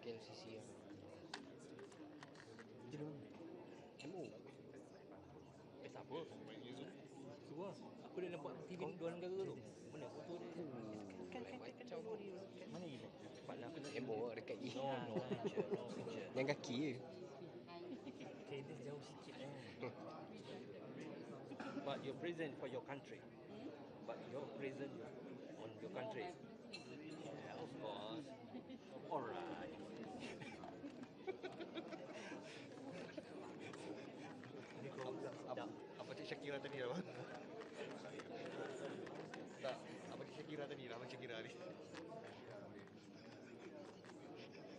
KLCC lah. MO. Tak apa. Keluar. Aku dah nampak TV dua negara tu. Mana foto dia? Kan mana gila? Cepatlah aku nak MO lah dekat gigi. No picture. Yang kaki je. Okay, dia jauh sikit But you're present for your country. But you're present on your country. Yeah, of course. Alright. Apa cik Syakira tadi lah, bang? Tak, apa cik Syakira tadi lah, Abang Syakira ni.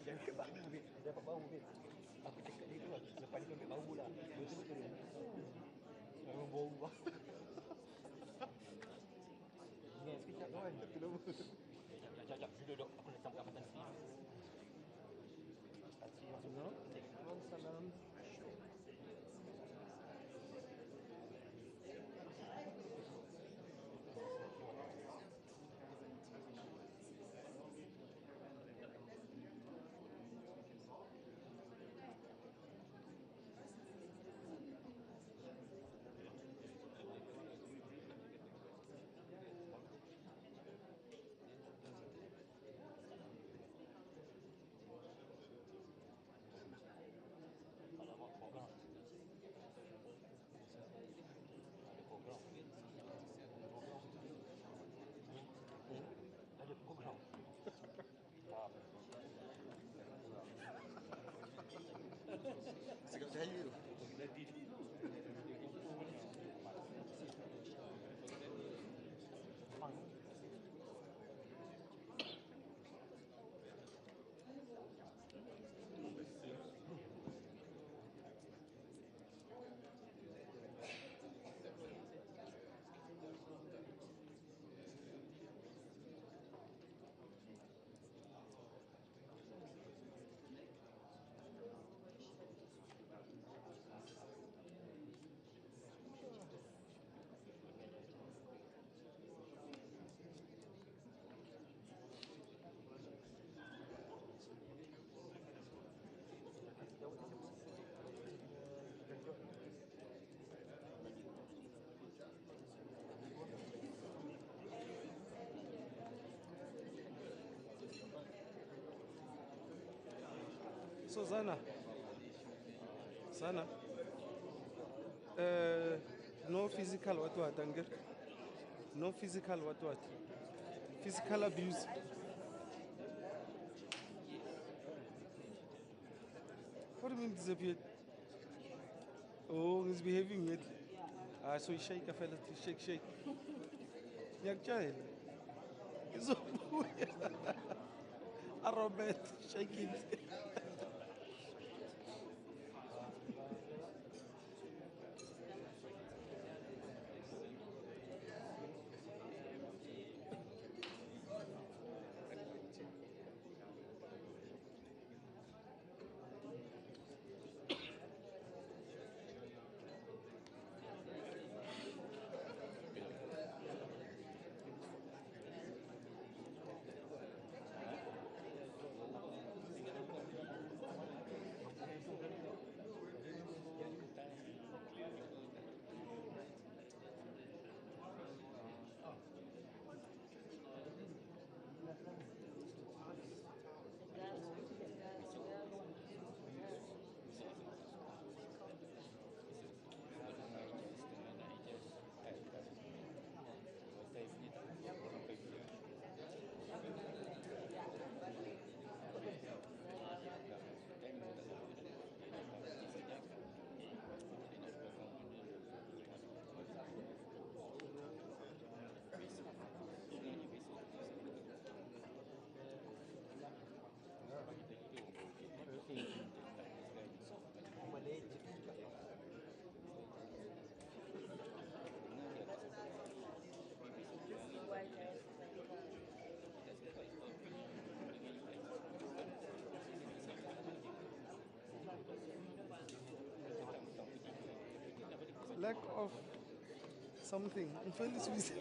Jangan ke bau, Bin. Dapat bau, Bin. Aku cakap dia tu lah. Lepas dia ambil bau lah. Betul-betul dia. Memang bau bang. Ni sekejap kawan. Betul lama. Sekejap. Duduk. Aku nak sampai Abang sini. Waalaikumsalam. Cakap saya tu. So sana no physical what angel, no physical what physical abuse. What do you mean disappeared? Oh, he's behaving it. So he shake a fella, shake. Young child. So a Robert shaking. Lack of something. In fact, this is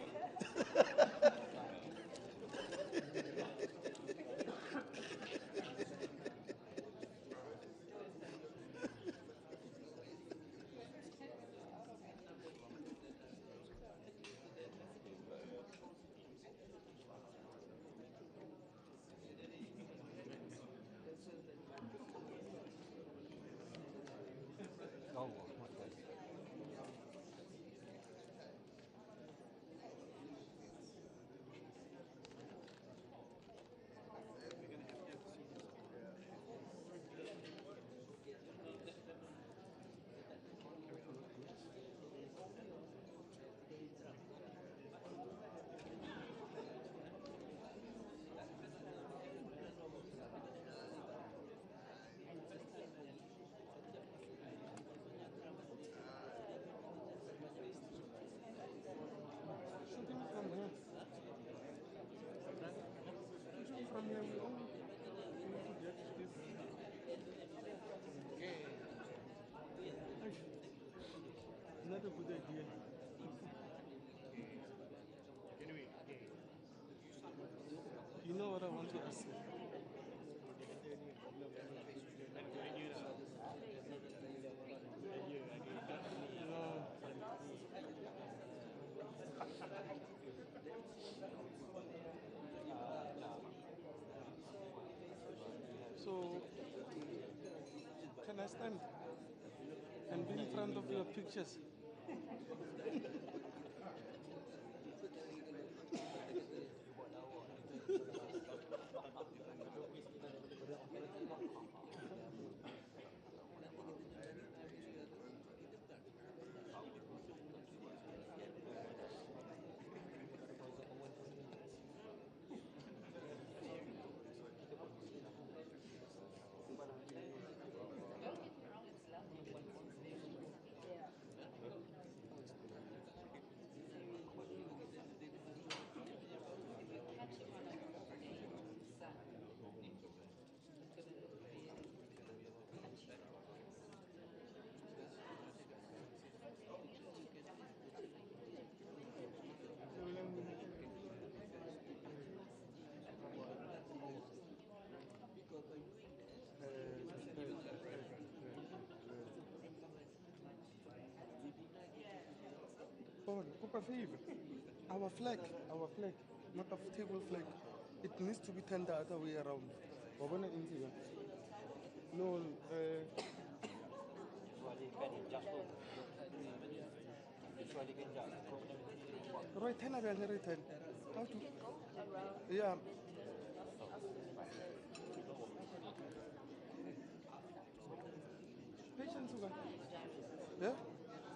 a good idea. You know what I want to ask you? So, can I stand and be in front of your pictures? Oh, Kupa favor. Our flag, not a table flag. It needs to be turned the other way around. Wabona intiga. No, right hand again, right hand. How to? Yeah. Patience, Uga. Yeah?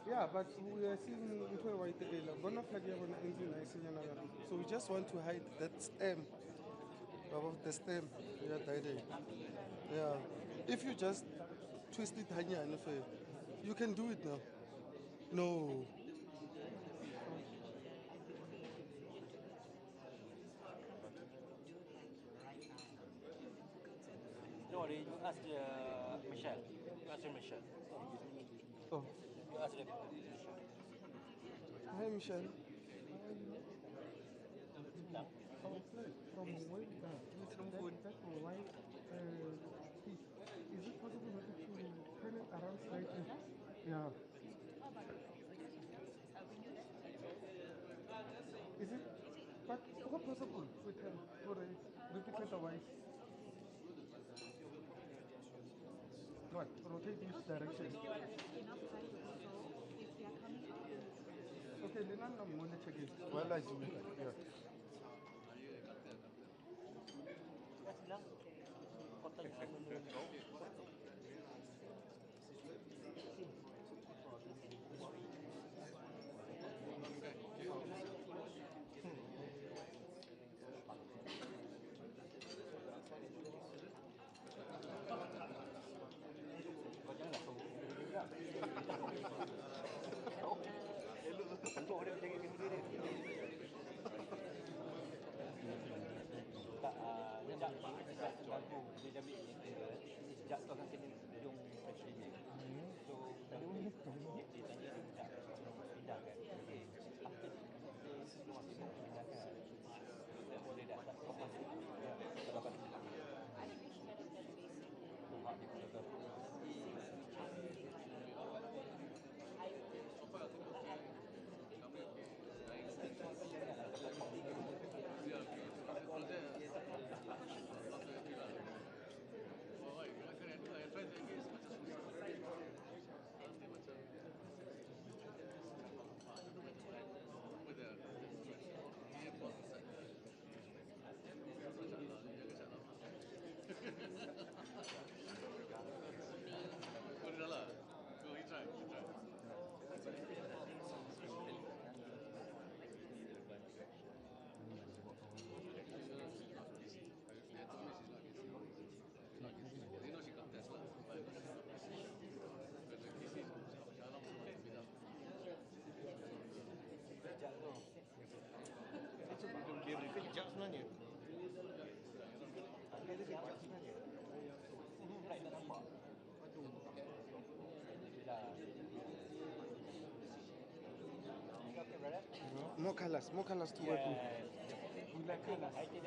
Yeah, but we are seeing into a white area. Bona flag ya bona engine na isinyana. So we just want to hide that stem. Above the stem. Yeah, direct. Yeah. If you just twist it hanyane for you can do it now. No. No, you ask Michelle. You ask Michelle. Oh. You ask them. Hi, Michelle. Our flag from where we are. That's a white piece. Is it possible maybe to turn it around slightly? Yeah. Is it? But what possible we can for a replicate the white? What? Rotate which direction? Okay, then I'm going to check it. Well, I do. Yeah. brother? More colors to work with. We like colors. I think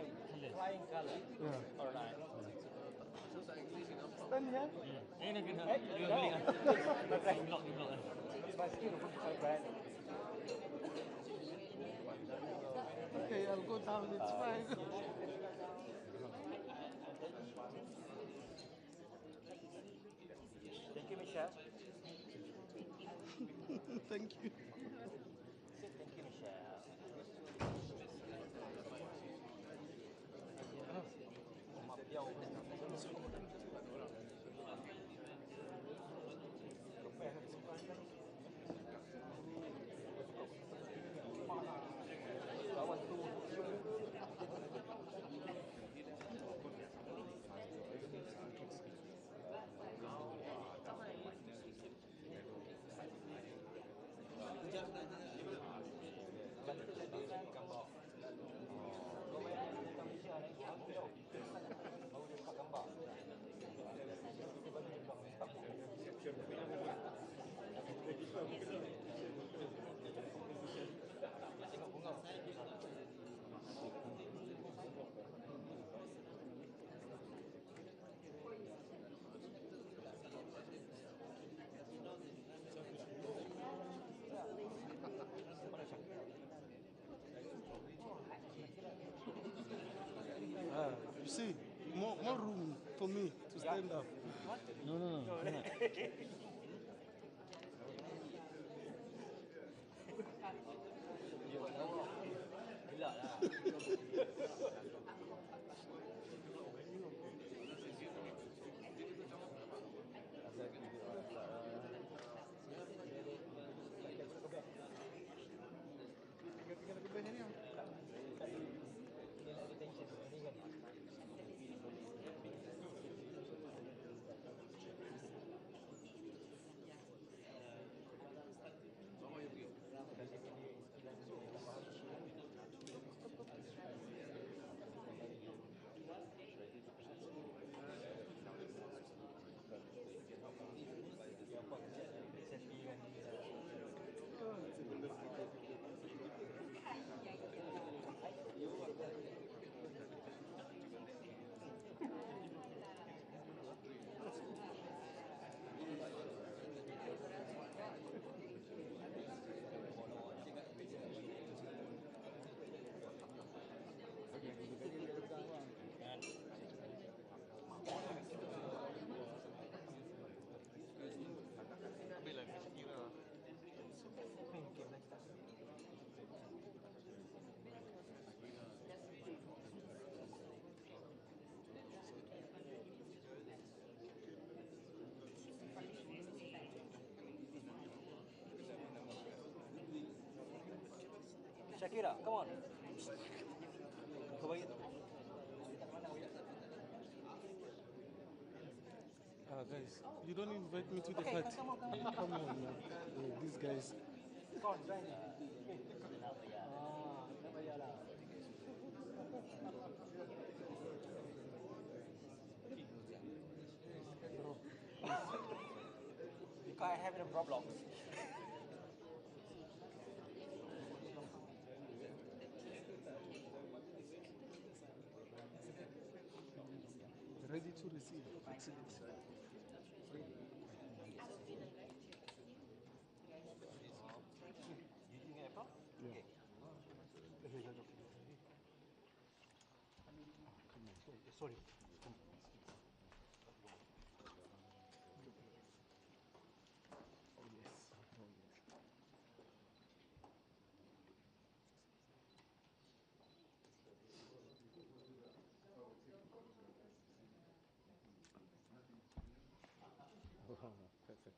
flying color. Yeah. Alright. Stand here. No. Mas kira pun saya brand. Okay, I'll go down. It's fine. Thank you, Michelle. Thank you. Thank you, Michelle. You see, more room for me to stand up. No. Gila lah. Shakira, come on. Kau bagi tu. Guys, you don't invite me to the Okay, party. come on. Come on, man. These guys. Come on, join me. Tak payahlah. Because I have it in Roblox. Ready to receive. Using Apple? Yeah. Sorry. Perfect.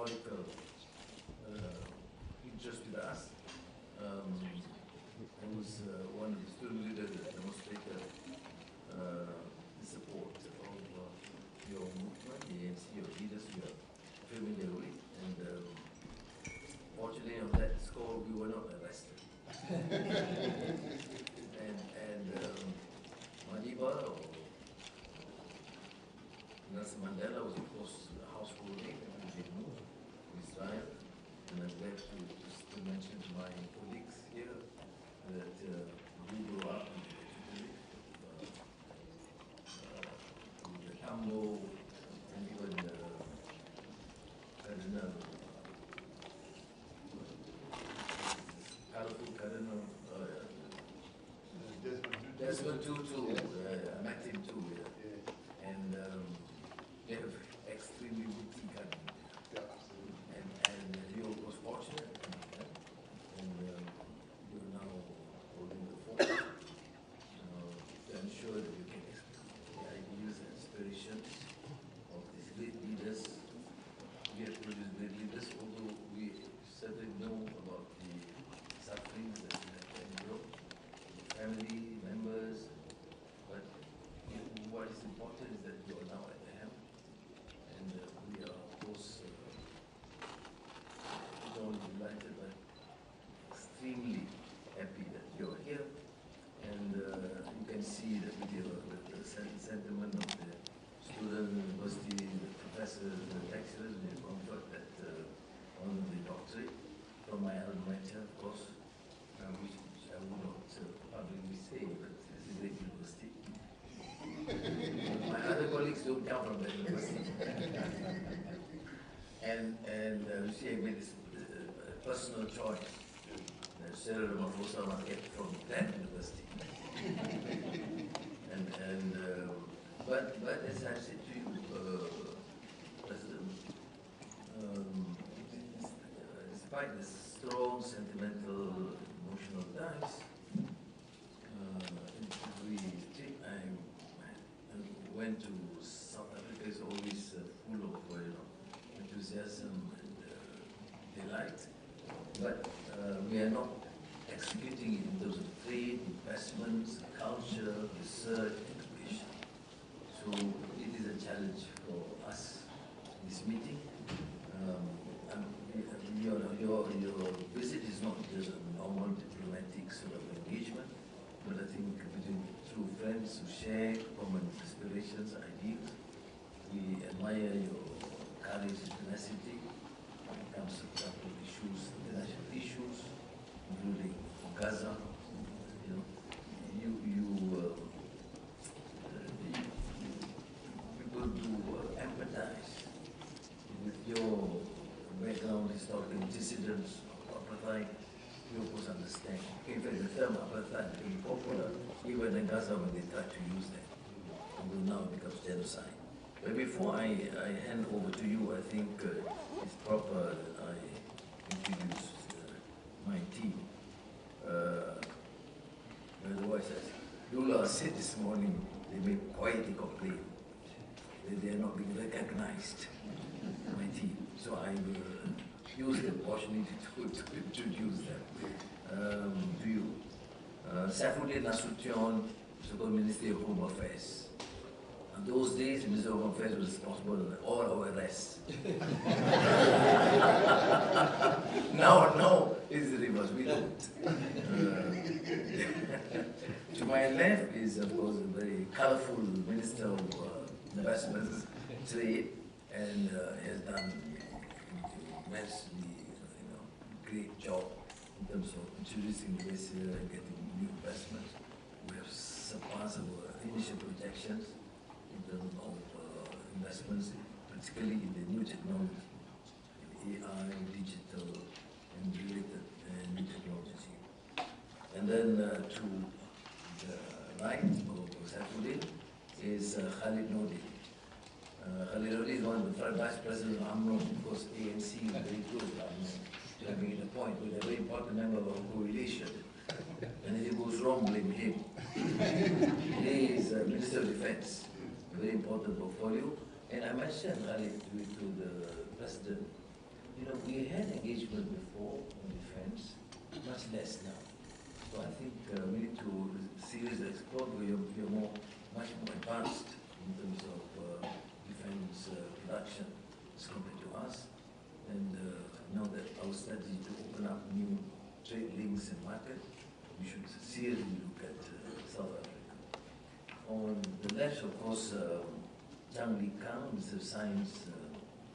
historical interest with us. I was one of the student leaders that demonstrated support of your movement, the ANC, your leaders you are familiar with, and fortunately on that score we were not arrested. and Madiba or Nelson Mandela was of course a household name in Israel, and I'm glad to mention to my colleagues here that we grew up in the Tambo and even Perdana, colorful Perdana, Desmond Tutu, I met him too, and they have extremely witty cunning, and you was fortunate, and you're now holding the fort to ensure that you can express the ideas and aspirations of these great leaders. We have produced great leaders, although we certainly know about the sufferings that we have endured, family members, but what is important is that you are now at the helm, and we are of course not only delighted but extremely happy that you're here, and you can see that with the sentiment of the student, university, the professors, the lecturers, the comfort that on the doctorate from my alma mater, of course, which I would not publicly say, but it's a great university. My other colleagues don't come from that university. and you see, I made this personal choice that Cyril Ramaphosa must get from that university. But as I said to you, President, despite the strong, sentimental, emotional ties, every trip I went to South Africa is always full of enthusiasm and delight. But we are not executing it in terms of trade, investments, culture, research, education. So it is a challenge for us, this meeting. Your visit is not just a normal diplomatic sort of engagement, but I think between true friends who share common aspirations, ideals. We admire your courage and tenacity when it comes to tackling issues, international issues, including Gaza. People do empathize with your background, historical antecedents of apartheid. You of course understand. In fact, the term apartheid became popular even in Gaza when they tried to use that. Although now it becomes genocide. But before I hand over to you, I think it's proper that I introduce my team. Otherwise, as Lula said this morning, they made quite a complaint that they are not being recognized, my team. So I will use the opportunity to introduce them to you. Saifuddin Nasution, so-called Ministry of Home Affairs. In those days, the Minister of Home Affairs was responsible for all our arrests. now it's the reverse, we don't. To my left is, of course, a very colorful Minister of Investments, Trade, and has done immensely great job in terms of introducing Malaysia and getting new investments. We have surpassed our initial projections in terms of investments, particularly in the new technology, AI, digital, and related new technology. And then to the right of Saifuddin is Khalid Nodi. Khalid Nodi is one of the vice presidents of UMNO, because ANC is very close to UMNO. To having a point with a very important member of our coalition. And if it goes wrong, blame him. He is Minister of Defense, a very important portfolio. And I mentioned Khalid to the President You know, we had engagement before on defense, much less now. So I think we need to seriously explore. We are much more advanced in terms of defense production as compared to us. And now that our strategy to open up new trade links and market, we should seriously look at South Africa. On the left, of course, Zhang Li Kang, Mr. Science,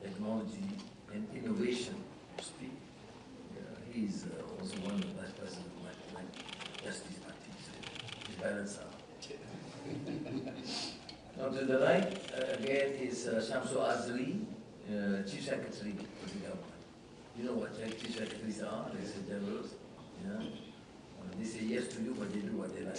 Technology and Innovation, to speak. He's also one of the vice presidents of my Justice Party, so he's balanced out. Now to the right, again, is Shamsu Azri, Chief Secretary of the government. You know what Chief Secretaries are, they say generals. Yeah? They say yes to you, but they do what they like.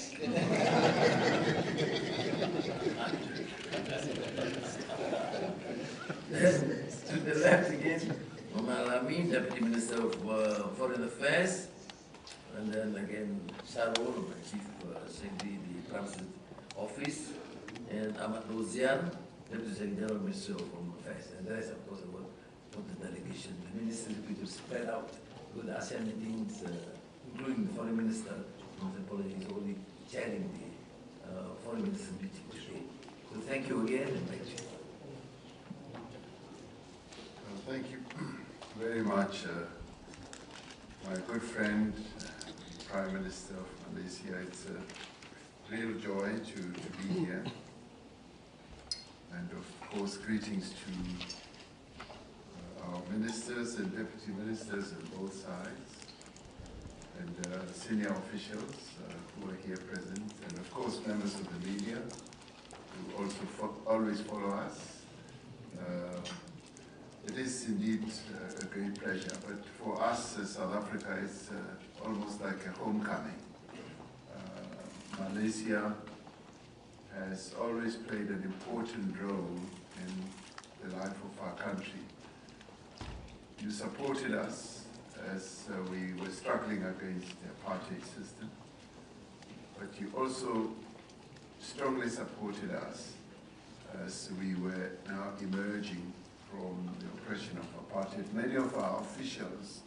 To the left again, Muhammad Amin, Deputy Minister of Foreign Affairs, and then again Cyril, my Chief Secretary, the Prime Minister's Office, and Ahmad Rozian, Deputy Secretary General, Minister of Foreign Affairs, and the rest, of course, of the delegation. The ministers are spread out with the ASEAN meetings, including the Foreign Minister. Mr. Poland is only chairing the Foreign Ministers meeting today. So thank you again, and thank you. Thank you very much, my good friend, Prime Minister of Malaysia. It's a real joy to be here. And of course, greetings to our ministers and deputy ministers on both sides, and senior officials who are here present, and of course, members of the media who also always follow us. It is indeed a great pleasure, but for us, South Africa is almost like a homecoming. Malaysia has always played an important role in the life of our country. You supported us as we were struggling against the apartheid system, but you also strongly supported us as we were now emerging from the oppression of apartheid. Many of our officials,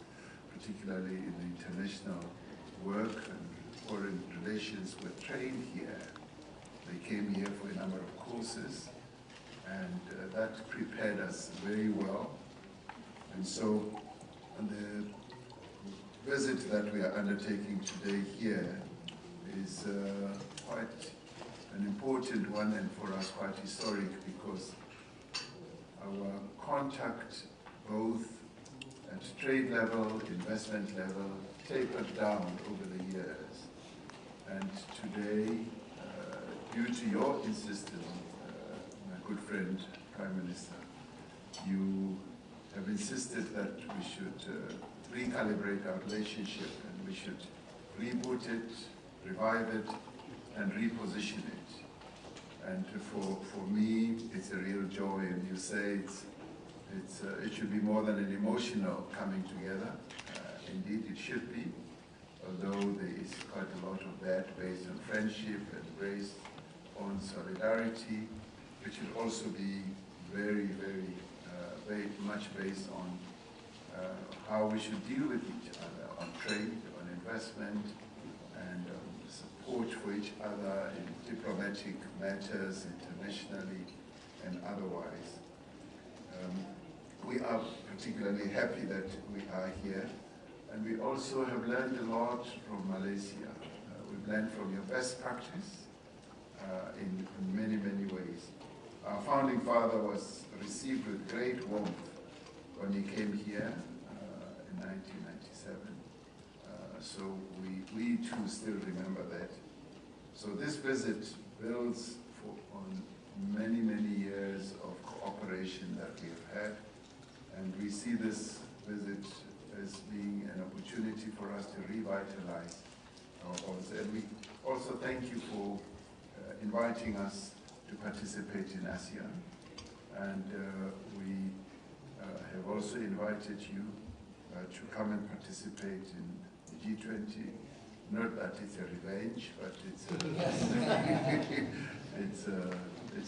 particularly in the international work and foreign relations, were trained here. They came here for a number of courses, and that prepared us very well. And so, the visit that we are undertaking today here is quite an important one, and for us quite historic, because our contact, both at trade level, investment level, tapered down over the years. And today, due to your insistence, my good friend, Prime Minister, you have insisted that we should recalibrate our relationship, and we should reboot it, revive it, and reposition it. And for me, it's a real joy, and you say it should be more than an emotional coming together. Indeed, it should be, although there is quite a lot of that based on friendship and based on solidarity. It should also be very, very much based on how we should deal with each other on trade, on investment, and support for each other in diplomatic matters, internationally and otherwise. We are particularly happy that we are here, and we also have learned a lot from Malaysia. We've learned from your best practice in many, many ways. Our founding father was received with great warmth when he came here in 1997. So we too still remember that. So this visit builds on many, many years of cooperation that we have had, and we see this visit as being an opportunity for us to revitalize our bonds. And we also thank you for inviting us to participate in ASEAN, and we have also invited you to come and participate in the G20. Not that it's a revenge, but it's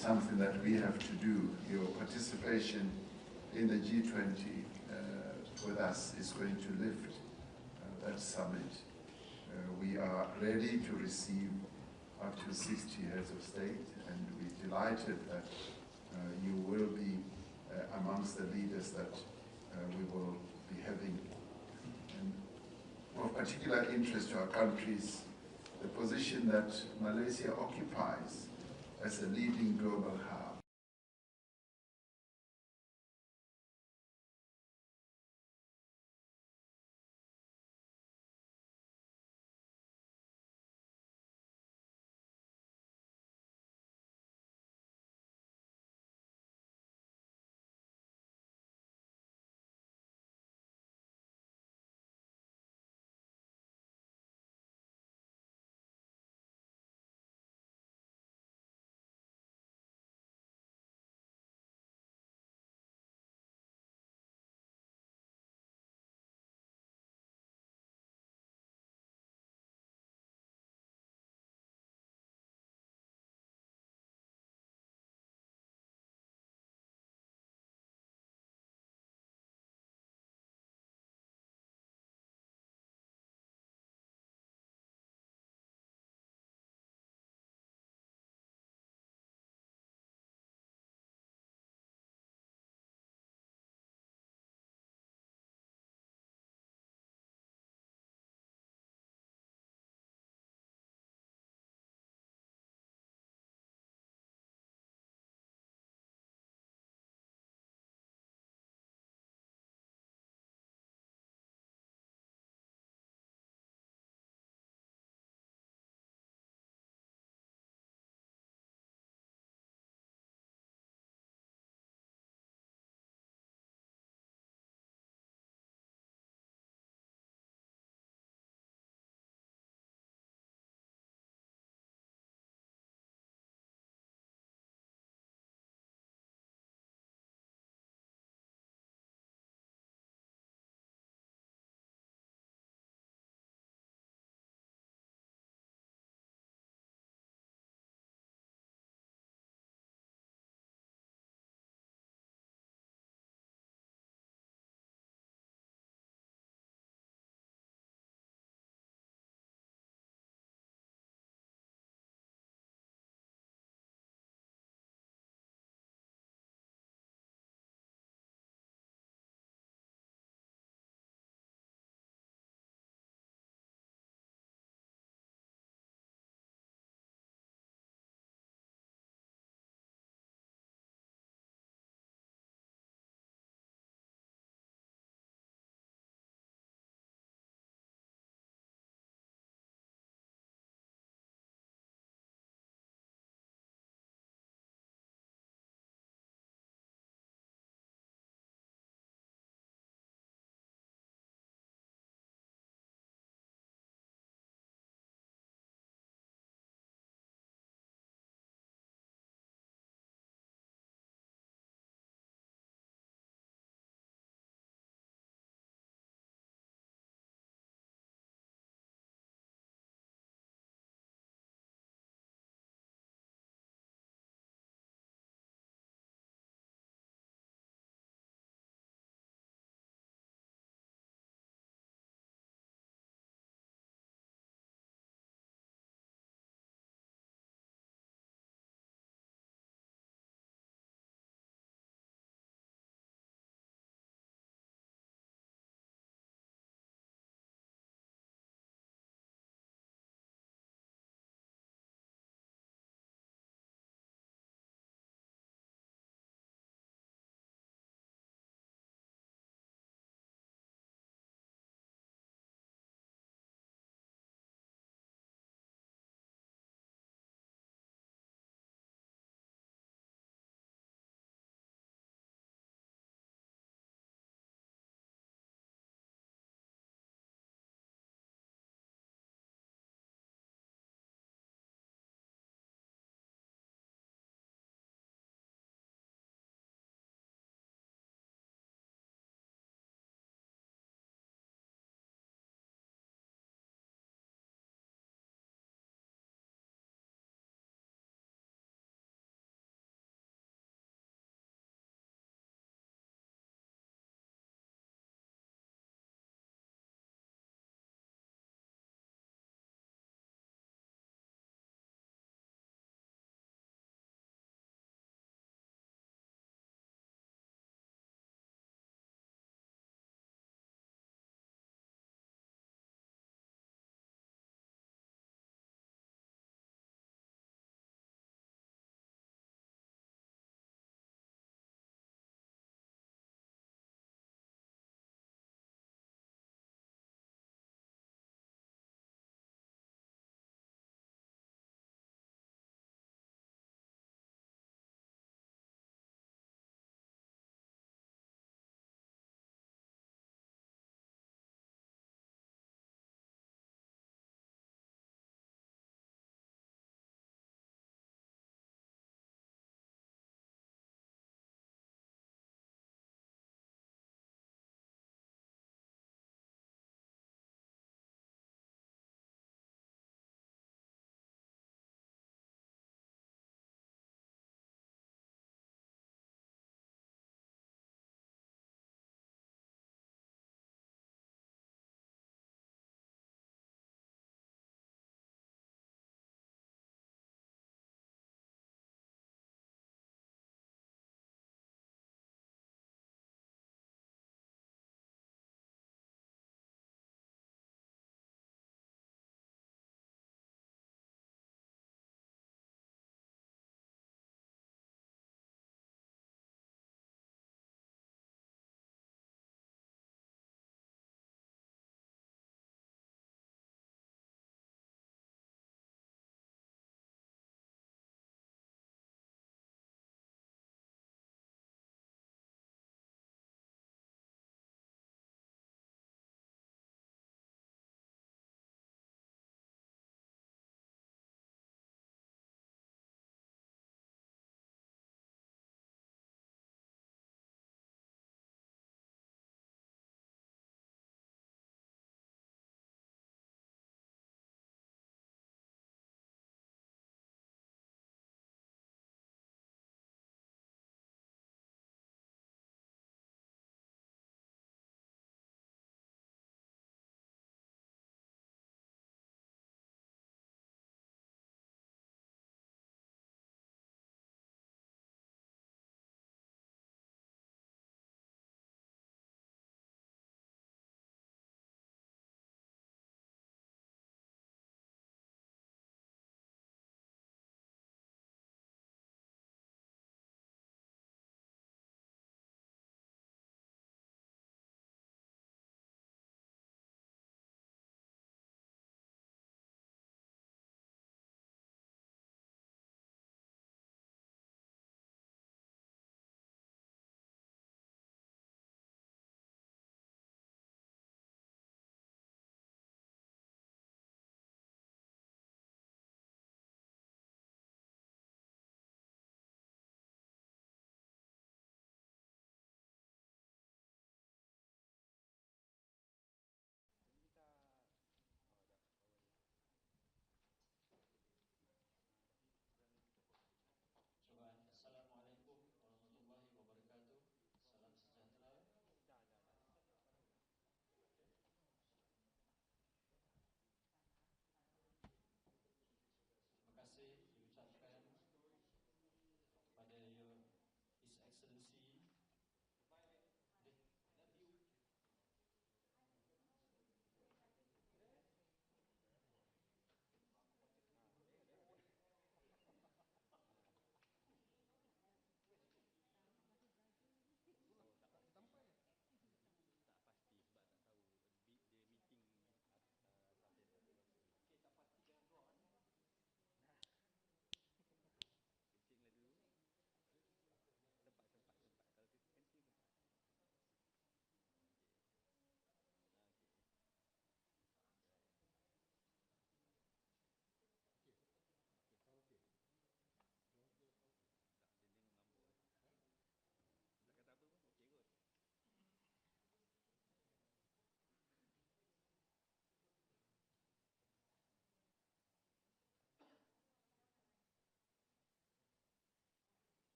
something that we have to do. Your participation in the G20 with us is going to lift that summit. We are ready to receive up to 60 heads of state, and we're delighted that you will be amongst the leaders that we will be having. And of particular interest to our countries, the position that Malaysia occupies as a leading global hub.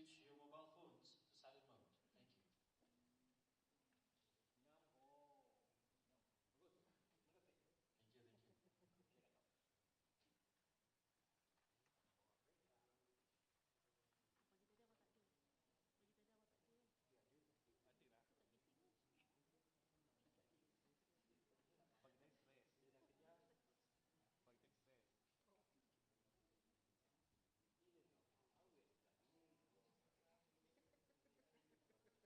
switch your mobile phones to silent mode. Thank you. Thank you, thank you. Pagi tadi awak tak ada. Pagi tadi awak tak ada kan? Ada lah. Tak ada sini.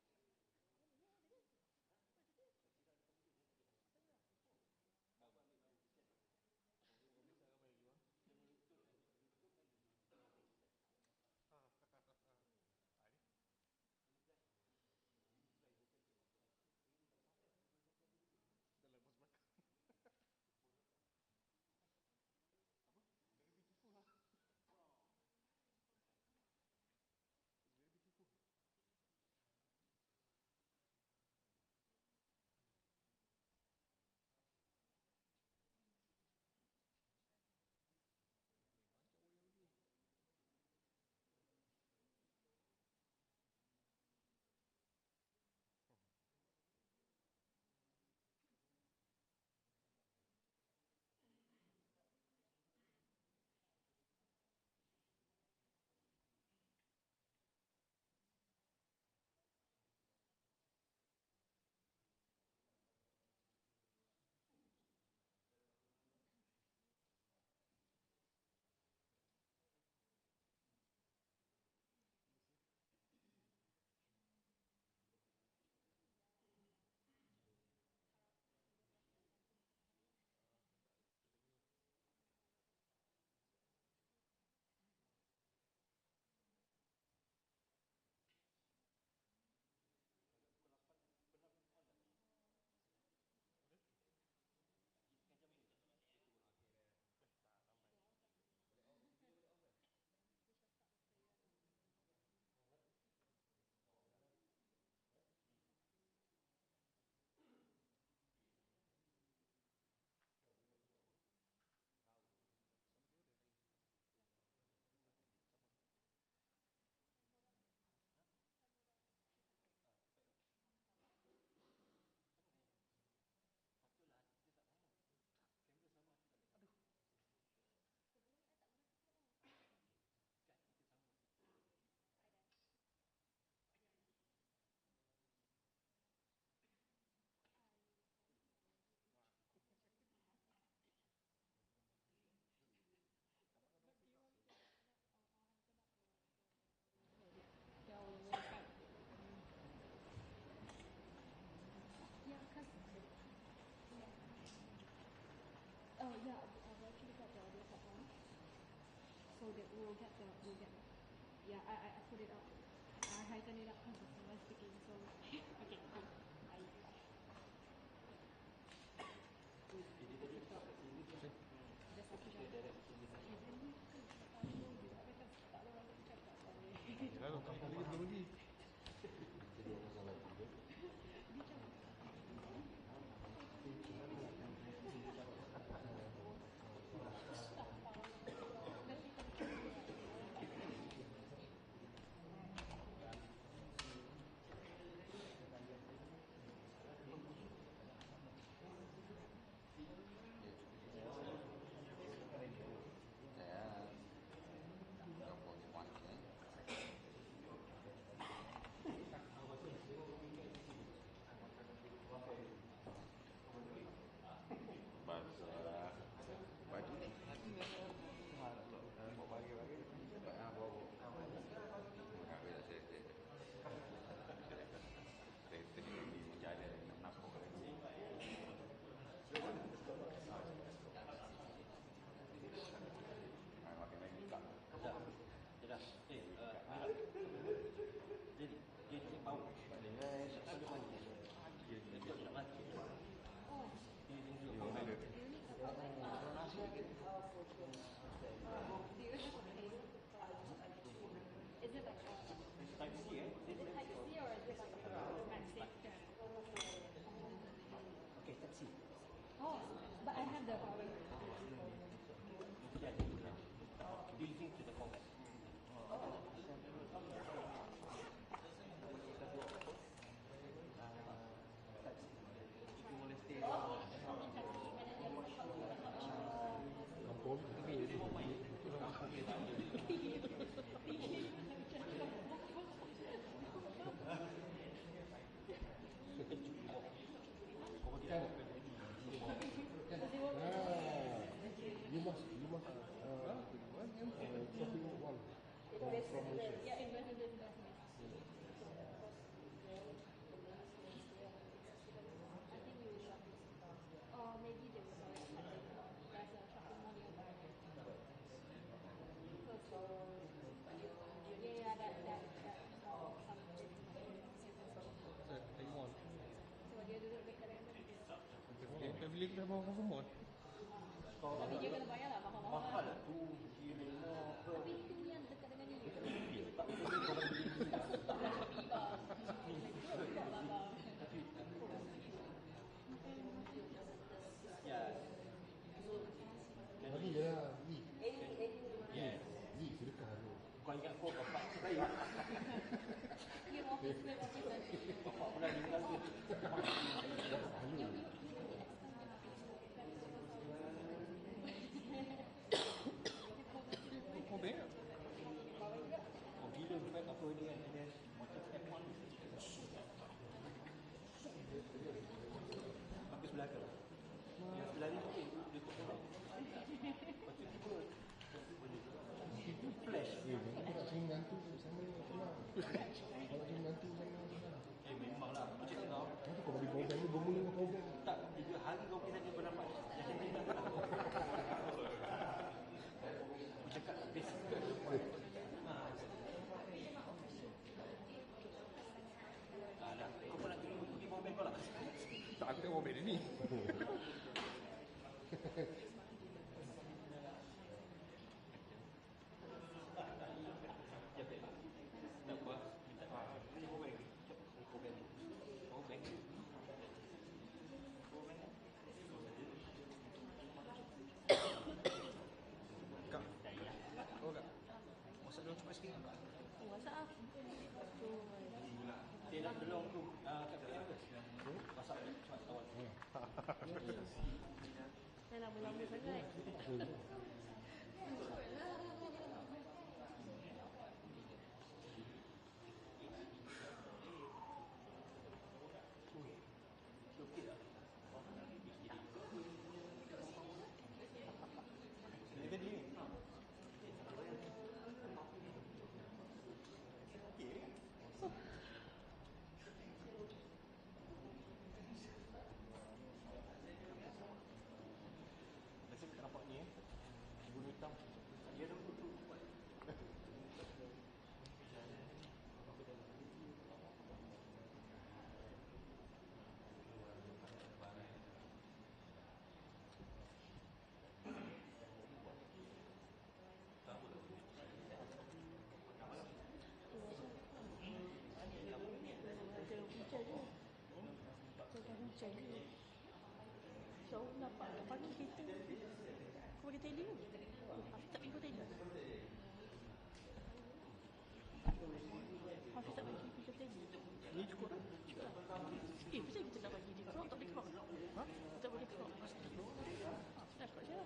Pagi tadi stres. Dia dah kerja. Pagi tadi stres. Dah lepas makan. Apa? Very beautiful lah. It's very beautiful. Macam orang dulu. Oh yeah, I've actually got the audio set on, so that we'll get yeah, I put it up, I heighten it up because someone's speaking, so okay, cool. Ada satu jalan. Lalu kampung lagi belum lagi. Is it like Type C, eh? is it Type C or is it like MagSafe? Okay, Type C. Oh, but I have the Huawei. Yeah, you can. Do you think to the Kompleks? promotion. Yeah, investment. I think you will or maybe they will direct funding. There's a shopping mall nearby. Close to yeah, that mall, some place in Tengok mall. so dia duduk dekat mana? Dia beli kita mau semua. Tapi dia kena bayar lah mahal-mahal. Mahal lah tu, gila. Tapi tu yang dekat dengan ni. Tadi ya, ni. Ni sedekah tu. Kau ingat kau bapak saya? Dia office nanti. Bapak pernah tinggal tu. Kau banyak. Oh gila, bukan apa ni kan? Dia macam F1 ni. Bagus sebelah ke? Yang sebelah ni okey, dia tak boleh. Macam tu pun. Itu flash. Aku nak sini nanti sama senang. Kalau sini nanti senang. Memanglah, macam tu tau. Nanti kau bagi power bank ni bermula dengan power bank. Tak, 3 hari kau kena dia berdapat. Yang penting tak tahu. Aku cakap basic ke? Dah, kau pun nak pergi power bank kau lah. Tak, aku tengok power bank dia ni. Dia dah belum tu kat dalam ke? Masak cepat tawar. Dah lama-lama sangat. So, nampak pagi kereta. Kau pakai tele ke? Hafiz tak pergi tele? Hafiz tak pergi kereta tele? Ni cukup dah. Cukup lah. Pasal kita nak bagi dia crop, tak boleh crop. Ha? Tak boleh crop. Dah crop je lah.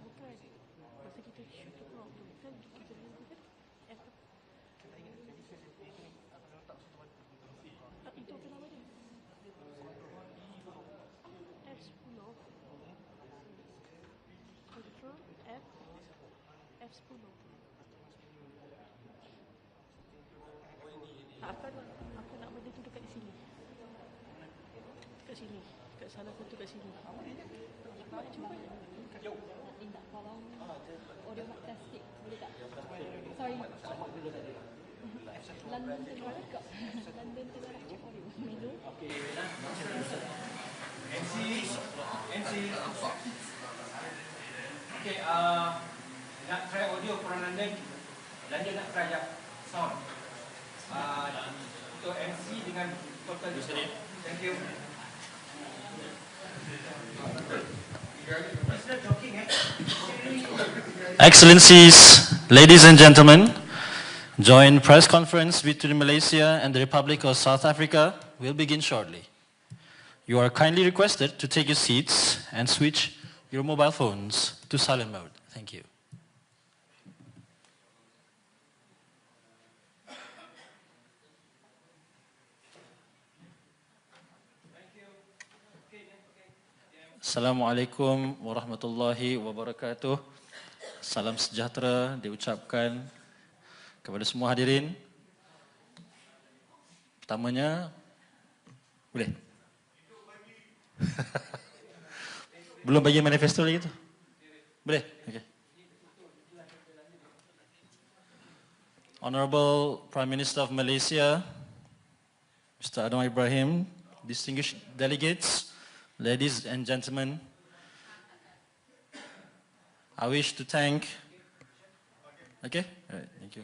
Bukan. Masa kita shoot tu crop tu, kan kita boleh kan? Itu apa nama dia? F10 Control F10 Aku nak benda tu dekat sini. Dekat sini. Dekat salah satu kat sini. Cuba nak minta tolong audio mic test sikit. Boleh tak? Sorry. London tengah rekod. London tengah rekod audio. Menu. Okey, dah. MC. Okey, nak try audio for London. London nak try sound. Untuk MC dengan total listening. Thank you. Excellencies, ladies and gentlemen, joint press conference between Malaysia and the Republic of South Africa will begin shortly. You are kindly requested to take your seats and switch your mobile phones to silent mode. Thank you. Assalamualaikum warahmatullahi wabarakatuh. Salam sejahtera diucapkan kepada semua hadirin. Pertamanya, boleh? Belum bagi manifesto lagi tu? Boleh? Okay. Honorable Prime Minister of Malaysia, Mr. Anwar Ibrahim, distinguished delegates, ladies and gentlemen, I wish to thank, okay? All right, thank you.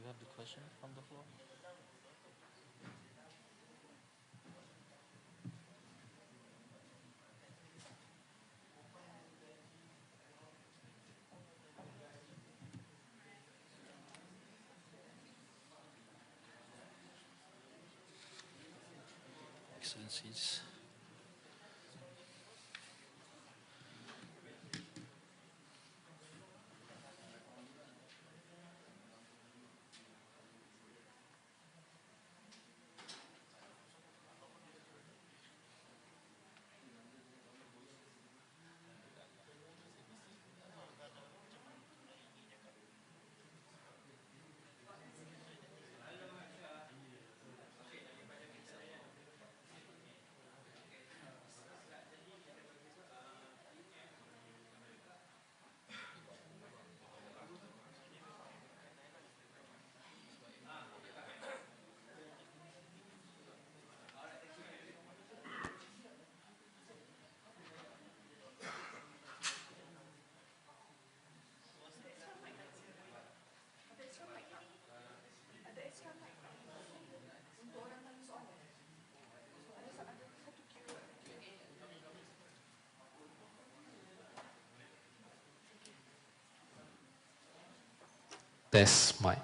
You have the question from the floor? Excellencies. Test mic.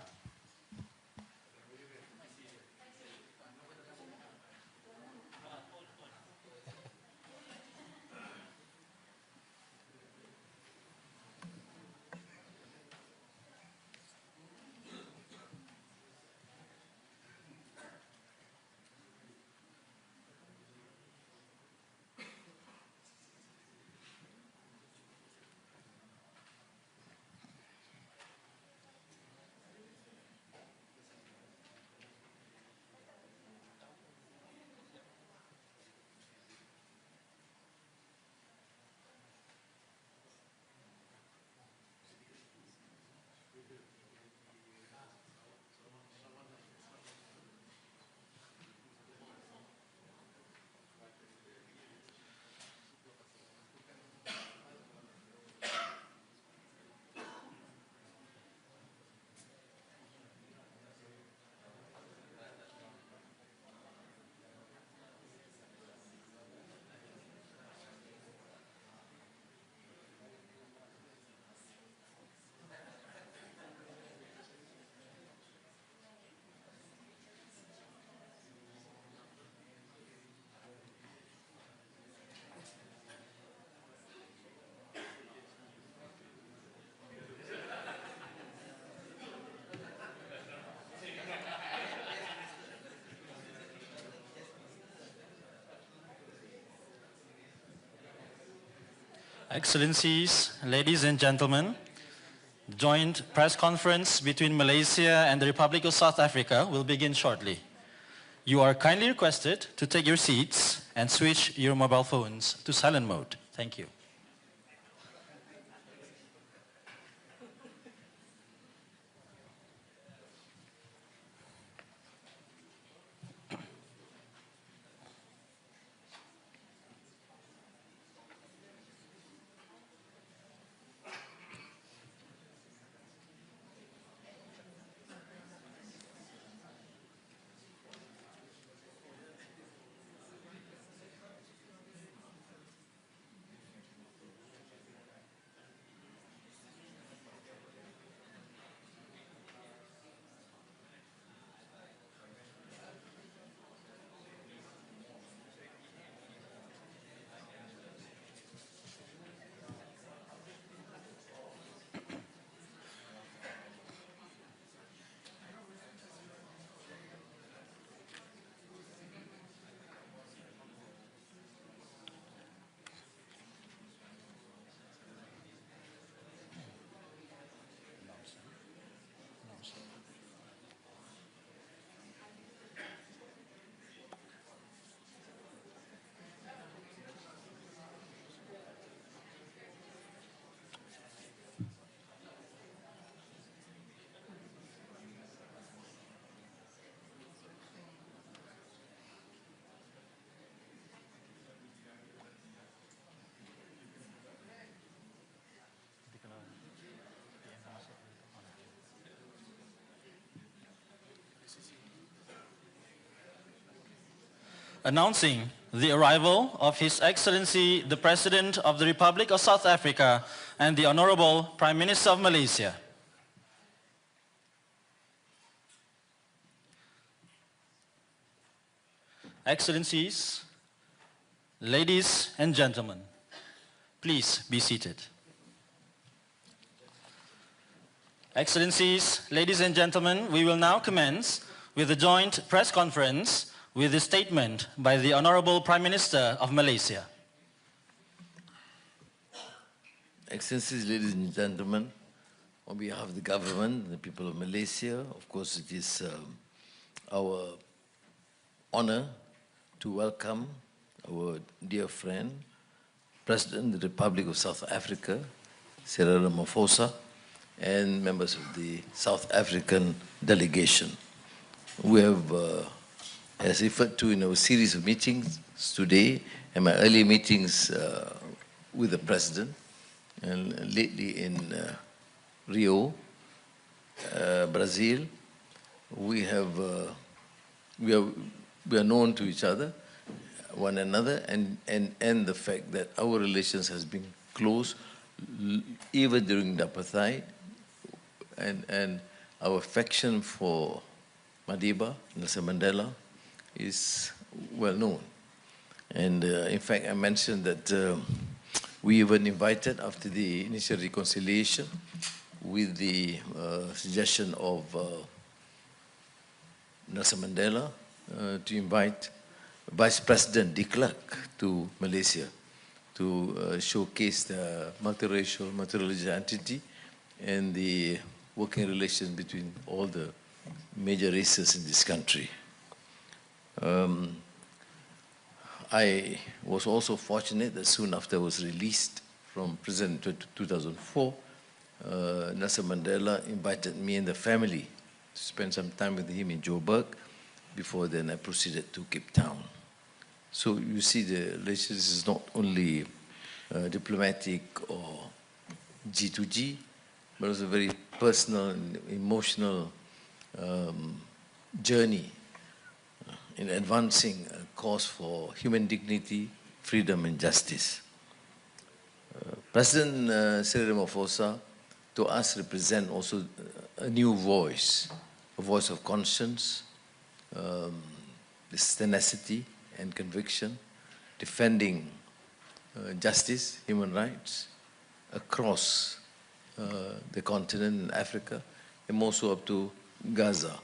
Excellencies, ladies and gentlemen, the joint press conference between Malaysia and the Republic of South Africa will begin shortly. You are kindly requested to take your seats and switch your mobile phones to silent mode. Thank you. Announcing the arrival of His Excellency the President of the Republic of South Africa and the Honorable Prime Minister of Malaysia. Excellencies, ladies and gentlemen, please be seated. Excellencies, ladies and gentlemen, we will now commence with a joint press conference with a statement by the Honorable Prime Minister of Malaysia. Excellencies, ladies and gentlemen, on behalf of the government, the people of Malaysia, of course it is our honor to welcome our dear friend, President of the Republic of South Africa, Cyril Ramaphosa, and members of the South African delegation. We have, as referred to in our series of meetings today, and my early meetings with the President, and lately in Rio, Brazil, we are known to each other, one another, and the fact that our relations has been close even during the apartheid, and our affection for Madiba, Nelson Mandela, is well known. And in fact, I mentioned that we even invited, after the initial reconciliation, with the suggestion of Nelson Mandela, to invite Vice President de Klerk to Malaysia to showcase the multiracial, multireligious entity and the working relations between all the major races in this country. I was also fortunate that soon after I was released from prison in 2004, Nelson Mandela invited me and the family to spend some time with him in Joburg. Before then, I proceeded to Cape Town. So you see, the relations is not only diplomatic or G2G, but also a very personal and emotional journey in advancing a cause for human dignity, freedom, and justice. President Cyril Ramaphosa, to us, represent also a new voice, a voice of conscience, this tenacity and conviction, defending justice, human rights across the continent in Africa, and also up to Gaza.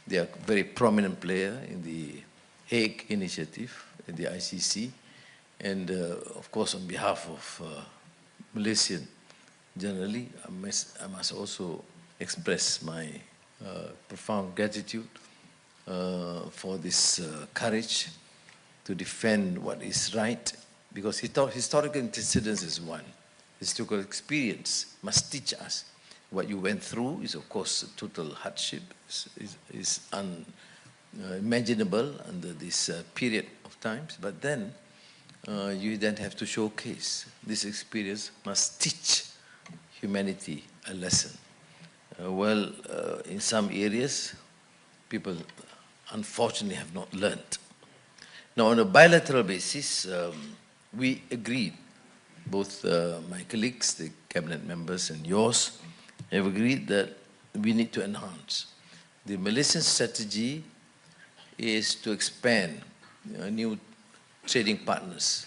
They are a very prominent player in the Hague Initiative, in the ICC, and of course on behalf of Malaysian generally, I must also express my profound gratitude for this courage to defend what is right, because historical antecedents is one. Historical experience must teach us. What you went through is, of course, a total hardship, is unimaginable under this period of times, but then you then have to showcase this experience must teach humanity a lesson. In some areas, people unfortunately have not learned. Now, on a bilateral basis, we agreed, both my colleagues, the cabinet members, and yours, have agreed that we need to enhance. The Malaysian strategy is to expand new trading partners,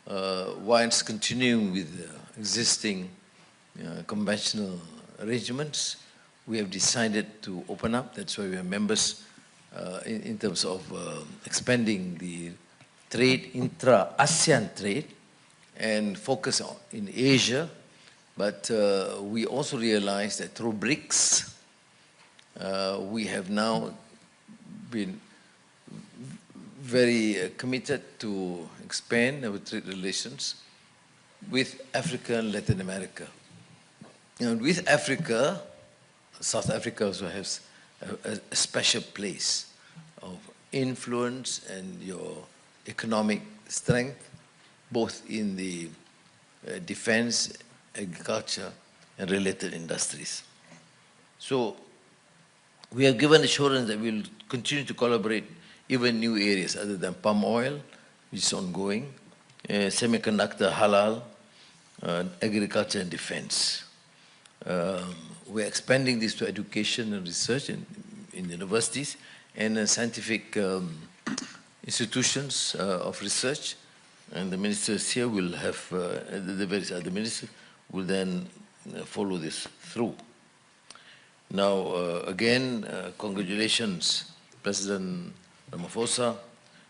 whilst continuing with existing conventional arrangements. We have decided to open up. That's why we are members in terms of expanding the trade, intra-ASEAN trade, and focus in Asia. But we also realize that through BRICS, we have now been very committed to expand our trade relations with Africa and Latin America. And with Africa, South Africa also has a special place of influence and your economic strength, both in the defense, agriculture, and related industries. So we have given assurance that we will continue to collaborate even new areas other than palm oil, which is ongoing, semiconductor, halal, agriculture, and defense. We're expanding this to education and research in universities and scientific institutions of research, and the ministers here will have, the various other ministers will then follow this through. Now, again, congratulations, President Ramaphosa,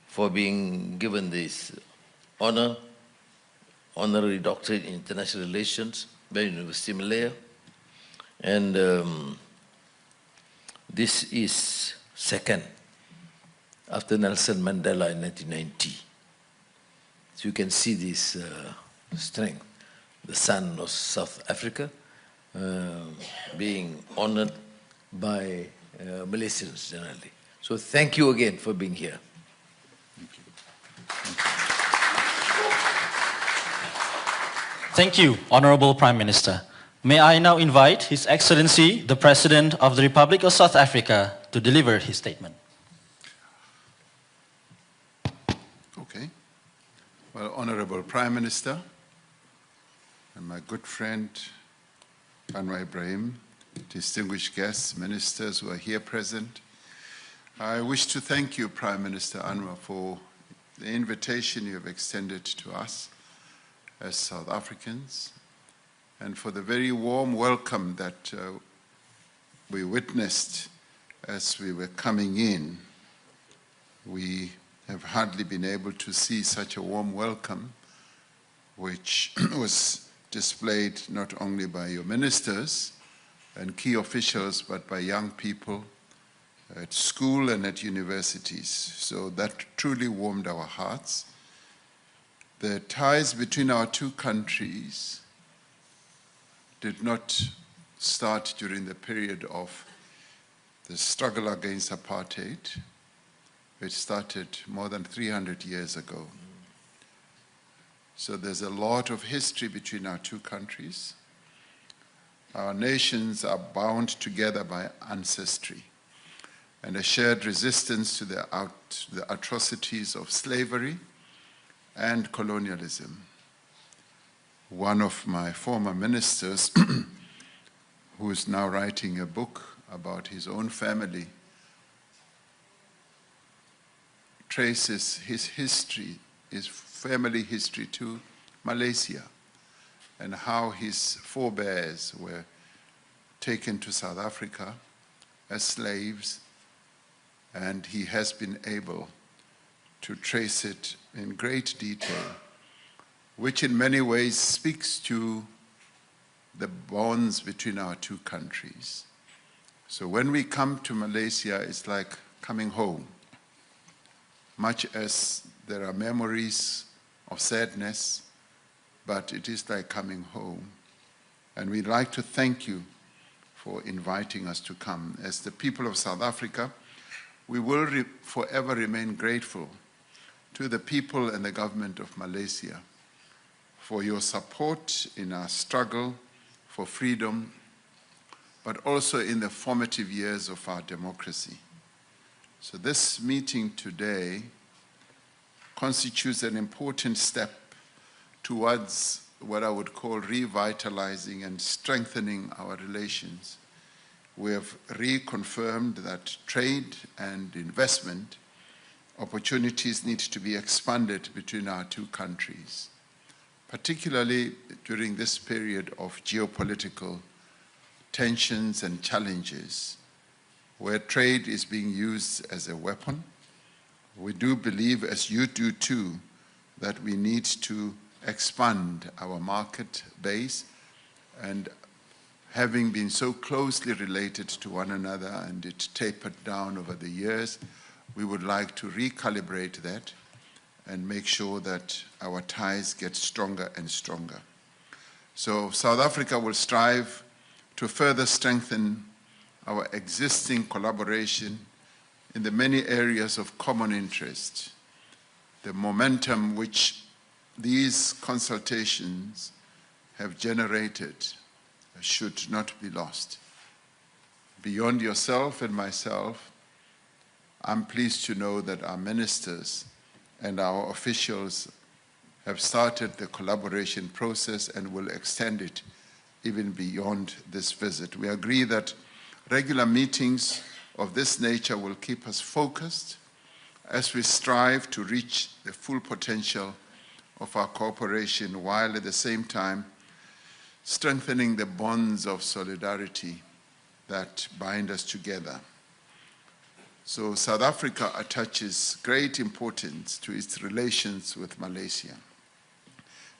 for being given this honorary doctorate in international relations by University of Malaya. And this is second after Nelson Mandela in 1990. So you can see this strength, the son of South Africa being honored by Malaysians generally. So thank you again for being here. Thank you. Thank you, Honorable Prime Minister. May I now invite His Excellency, the President of the Republic of South Africa, to deliver his statement. Okay. Well, Honorable Prime Minister and my good friend Anwar Ibrahim, distinguished guests, ministers who are here present, I wish to thank you, Prime Minister Anwar, for the invitation you have extended to us as South Africans, and for the very warm welcome that we witnessed as we were coming in. We have hardly been able to see such a warm welcome, which was displayed not only by your ministers and key officials, but by young people at school and at universities. So that truly warmed our hearts. The ties between our two countries did not start during the period of the struggle against apartheid. It started more than 300 years ago. So there's a lot of history between our two countries. Our nations are bound together by ancestry and a shared resistance to the atrocities of slavery and colonialism. One of my former ministers, who is now writing a book about his own family, traces his history, his family history to Malaysia, and how his forebears were taken to South Africa as slaves, and he has been able to trace it in great detail, which in many ways speaks to the bonds between our two countries. So when we come to Malaysia, it's like coming home, much as there are memories of sadness, but it is like coming home. And we'd like to thank you for inviting us to come. As the people of South Africa, we will forever remain grateful to the people and the government of Malaysia for your support in our struggle for freedom, but also in the formative years of our democracy. So this meeting today constitutes an important step towards what I would call revitalizing and strengthening our relations. We have reconfirmed that trade and investment opportunities need to be expanded between our two countries, particularly during this period of geopolitical tensions and challenges, where trade is being used as a weapon. We do believe, as you do too, that we need to expand our market base, and having been so closely related to one another and it tapered down over the years, we would like to recalibrate that and make sure that our ties get stronger and stronger. So South Africa will strive to further strengthen our existing collaboration in the many areas of common interest. The momentum which these consultations have generated should not be lost. Beyond yourself and myself, I'm pleased to know that our ministers and our officials have started the collaboration process and will extend it even beyond this visit. We agree that regular meetings of this nature will keep us focused, as we strive to reach the full potential of our cooperation while at the same time strengthening the bonds of solidarity that bind us together. So South Africa attaches great importance to its relations with Malaysia.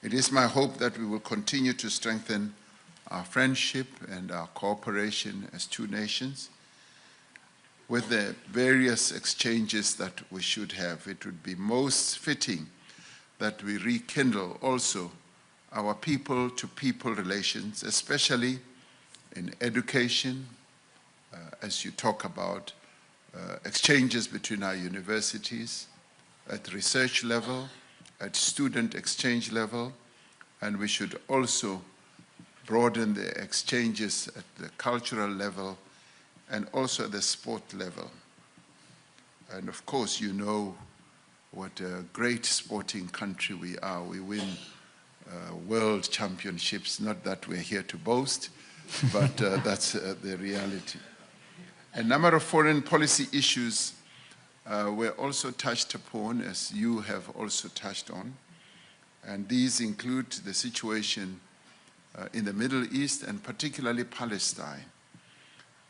It is my hope that we will continue to strengthen our friendship and our cooperation as two nations with the various exchanges that we should have. It would be most fitting that we rekindle also our people-to-people relations, especially in education, as you talk about exchanges between our universities, at research level, at student exchange level, and we should also broaden the exchanges at the cultural level and also at the sport level. And of course, you know what a great sporting country we are. We win world championships, not that we're here to boast, but that's the reality. A number of foreign policy issues were also touched upon, as you have also touched on, and these include the situation in the Middle East and particularly Palestine.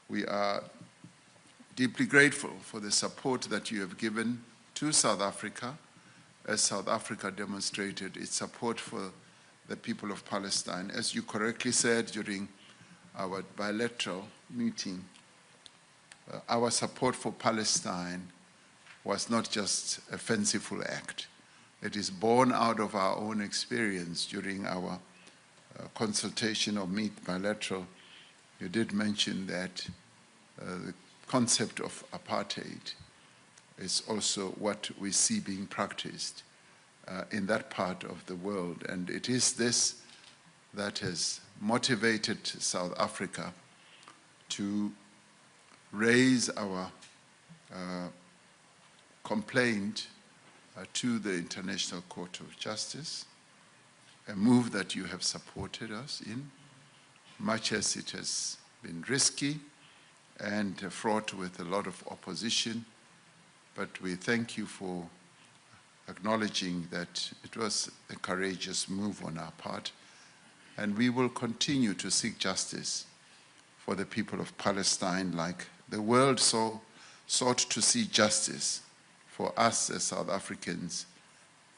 We are deeply grateful for the support that you have given to South Africa, as South Africa demonstrated its support for the people of Palestine. As you correctly said during our bilateral meeting, our support for Palestine was not just a fanciful act. It is born out of our own experience during our consultation or bilateral. You did mention that the concept of apartheid is also what we see being practiced in that part of the world. And it is this that has motivated South Africa to raise our complaint to the International Court of Justice, a move that you have supported us in, much as it has been risky and fraught with a lot of opposition. But we thank you for acknowledging that it was a courageous move on our part, and we will continue to seek justice for the people of Palestine, like the world sought to see justice for us as South Africans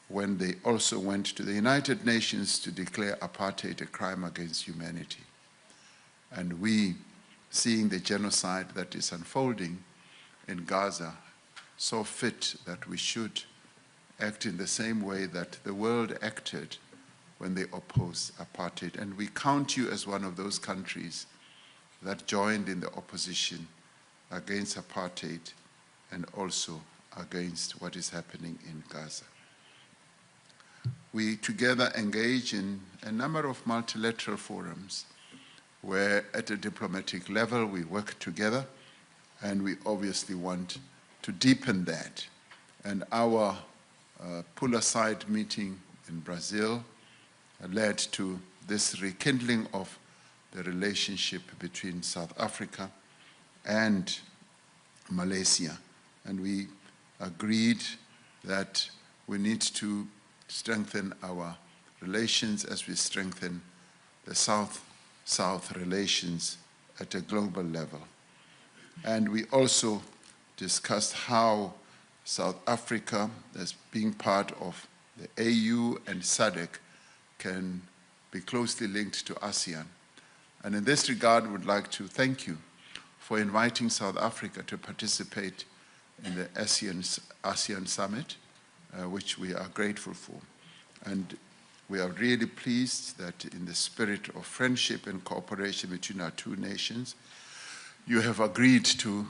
when they also went to the United Nations to declare apartheid a crime against humanity. And we, seeing the genocide that is unfolding in Gaza, saw fit that we should act in the same way that the world acted when they opposed apartheid. And we count you as one of those countries that joined in the opposition against apartheid and also against what is happening in Gaza. We together engage in a number of multilateral forums where at a diplomatic level we work together, and we obviously want to deepen that. And our pull-aside meeting in Brazil led to this rekindling of the relationship between South Africa and Malaysia. And we agreed that we need to strengthen our relations as we strengthen the South-South relations at a global level. And we also discussed how South Africa, as being part of the AU and SADC, can be closely linked to ASEAN. And in this regard, I would like to thank you for inviting South Africa to participate in the ASEAN Summit, which we are grateful for. And we are really pleased that in the spirit of friendship and cooperation between our two nations, you have agreed to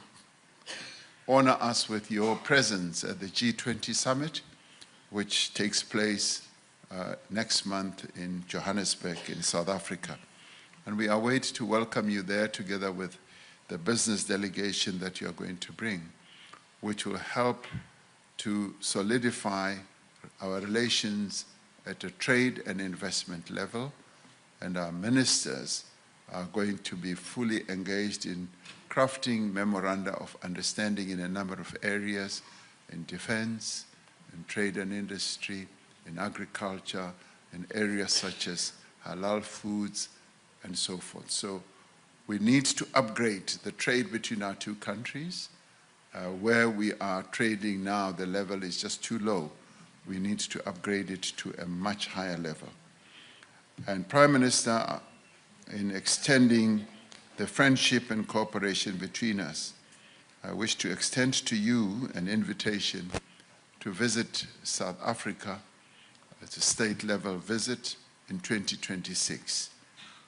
honor us with your presence at the G20 Summit, which takes place next month in Johannesburg in South Africa. And we await to welcome you there together with the business delegation that you are going to bring, which will help to solidify our relations at a trade and investment level. And our ministers are going to be fully engaged in crafting memoranda of understanding in a number of areas, in defense, in trade and industry, in agriculture, in areas such as halal foods, and so forth. So we need to upgrade the trade between our two countries. Where we are trading now, the level is just too low. We need to upgrade it to a much higher level. And Prime Minister, in extending the friendship and cooperation between us, I wish to extend to you an invitation to visit South Africa at a state-level visit in 2026.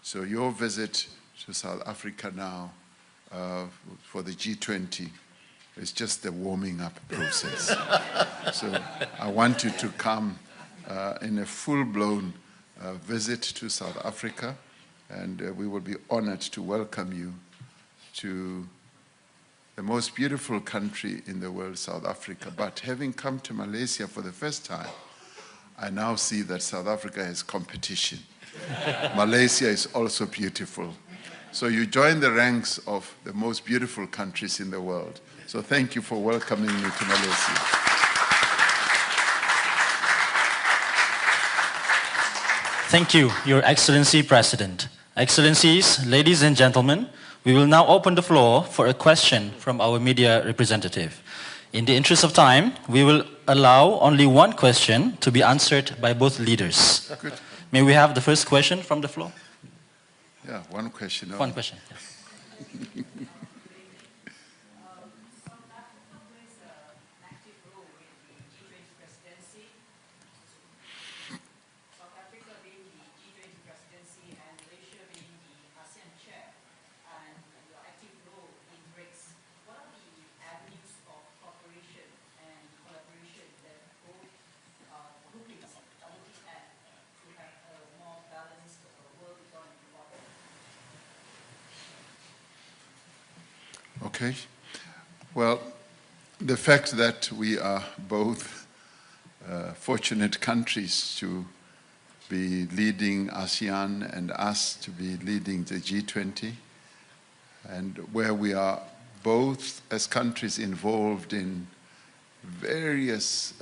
So your visit to South Africa now for the G20 is just the warming up process. So I want you to come in a full-blown visit to South Africa, and we will be honored to welcome you to the most beautiful country in the world, South Africa. But having come to Malaysia for the first time, I now see that South Africa has competition. Malaysia is also beautiful. So you join the ranks of the most beautiful countries in the world. So thank you for welcoming me to Malaysia. Thank you, Your Excellency President. Excellencies, ladies and gentlemen, we will now open the floor for a question from our media representative. In the interest of time, we will allow only one question to be answered by both leaders. Good. May we have the first question from the floor? Yeah, one question. One question. Yeah. Okay. Well, the fact that we are both fortunate countries to be leading ASEAN and us to be leading the G20, and where we are both as countries involved in various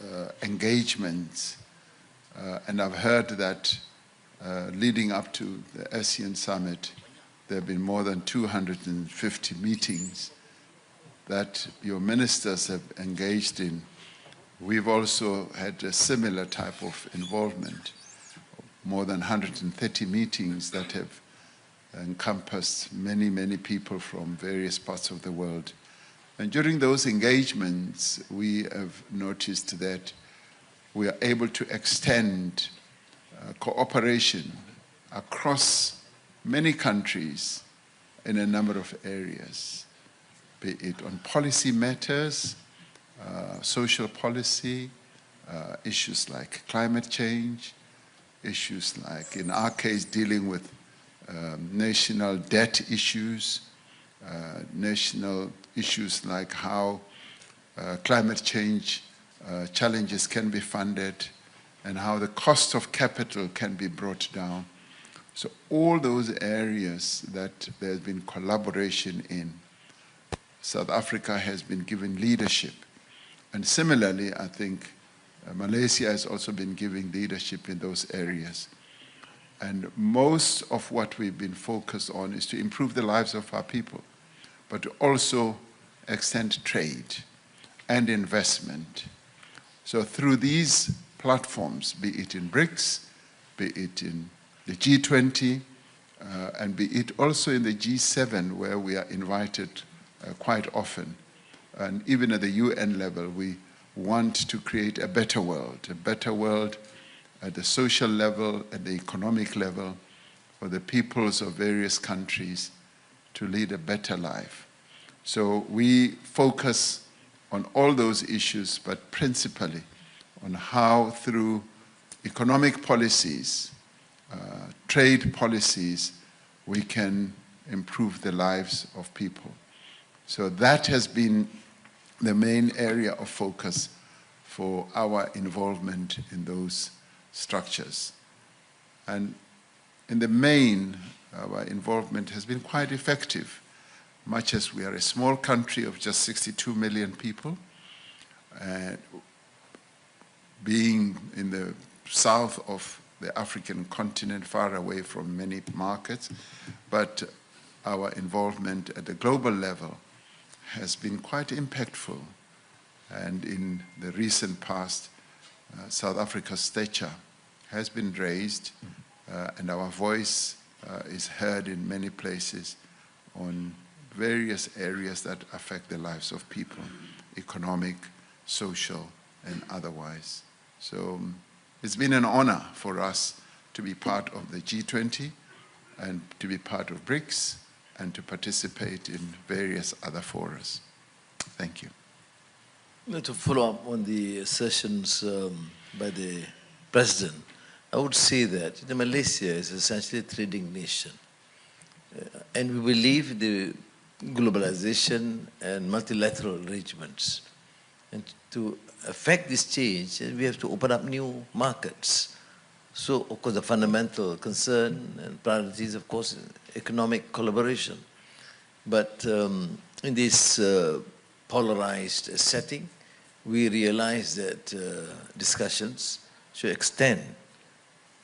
engagements, and I've heard that leading up to the ASEAN Summit, there have been more than 250 meetings that your ministers have engaged in. We've also had a similar type of involvement, more than 130 meetings that have encompassed many, many people from various parts of the world. And during those engagements, we have noticed that we are able to extend cooperation across many countries in a number of areas, be it on policy matters, social policy, issues like climate change, issues like, in our case, dealing with national debt issues, national issues like how climate change challenges can be funded and how the cost of capital can be brought down. So all those areas that there's been collaboration in, South Africa has been given leadership. And similarly, I think Malaysia has also been giving leadership in those areas. And most of what we've been focused on is to improve the lives of our people, but to also extend trade and investment. So through these platforms, be it in BRICS, be it in the G20, and be it also in the G7, where we are invited quite often. And even at the UN level, we want to create a better world at the social level, at the economic level, for the peoples of various countries to lead a better life. So we focus on all those issues, but principally on how through economic policies, trade policies, we can improve the lives of people. So that has been the main area of focus for our involvement in those structures. And in the main, our involvement has been quite effective. Much as we are a small country of just 62 million people, being in the south of the African continent, far away from many markets, but our involvement at the global level has been quite impactful. And in the recent past, South Africa's stature has been raised, and our voice is heard in many places on various areas that affect the lives of people, economic, social, and otherwise. So it's been an honor for us to be part of the G20 and to be part of BRICS and to participate in various other forums. Thank you. To follow up on the assertions by the President, I would say that Malaysia is essentially a trading nation. And we believe the globalization and multilateral arrangements. And to affect this change, we have to open up new markets. So, of course, the fundamental concern and priorities, of course, economic collaboration. But in this polarized setting, we realize that discussions should extend